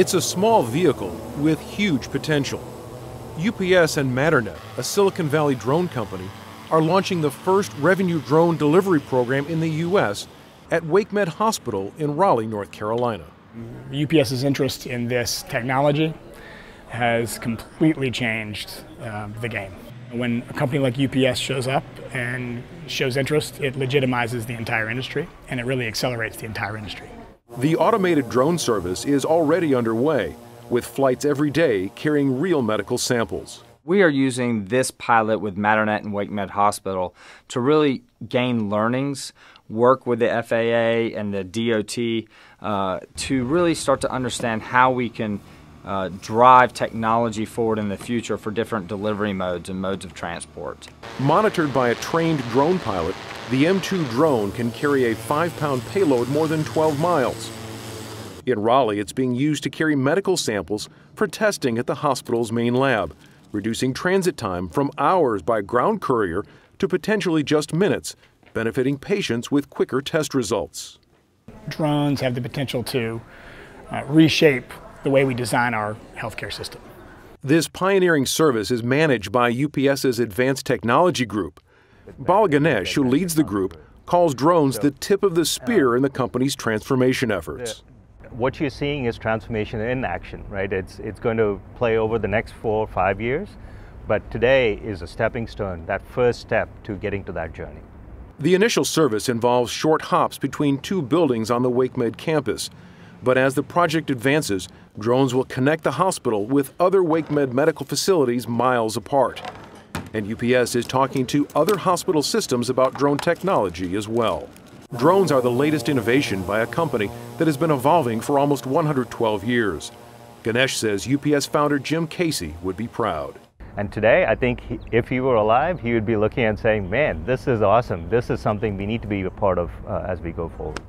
It's a small vehicle with huge potential. UPS and Matternet, a Silicon Valley drone company, are launching the first revenue drone delivery program in the U.S. at WakeMed Hospital in Raleigh, North Carolina. UPS's interest in this technology has completely changed the game. When a company like UPS shows up and shows interest, it legitimizes the entire industry, and it really accelerates the entire industry. The automated drone service is already underway, with flights every day carrying real medical samples. We are using this pilot with Matternet and WakeMed Hospital to really gain learnings, work with the FAA and the DOT to really start to understand how we can drive technology forward in the future for different delivery modes and modes of transport. Monitored by a trained drone pilot, the M2 drone can carry a 5-pound payload more than 12 miles. In Raleigh, it's being used to carry medical samples for testing at the hospital's main lab, reducing transit time from hours by ground courier to potentially just minutes, benefiting patients with quicker test results. Drones have the potential to reshape the way we design our healthcare system. This pioneering service is managed by UPS's Advanced Technology Group. Bala Ganesh, who leads the group, calls drones the tip of the spear in the company's transformation efforts. What you're seeing is transformation in action, right? It's going to play over the next 4 or 5 years, but today is a stepping stone, that first step to getting to that journey. The initial service involves short hops between 2 buildings on the WakeMed campus, but as the project advances, drones will connect the hospital with other WakeMed medical facilities miles apart. And UPS is talking to other hospital systems about drone technology as well. Drones are the latest innovation by a company that has been evolving for almost 112 years. Ganesh says UPS founder Jim Casey would be proud. And today, I think if he were alive, he would be looking and saying, man, this is awesome. This is something we need to be a part of as we go forward.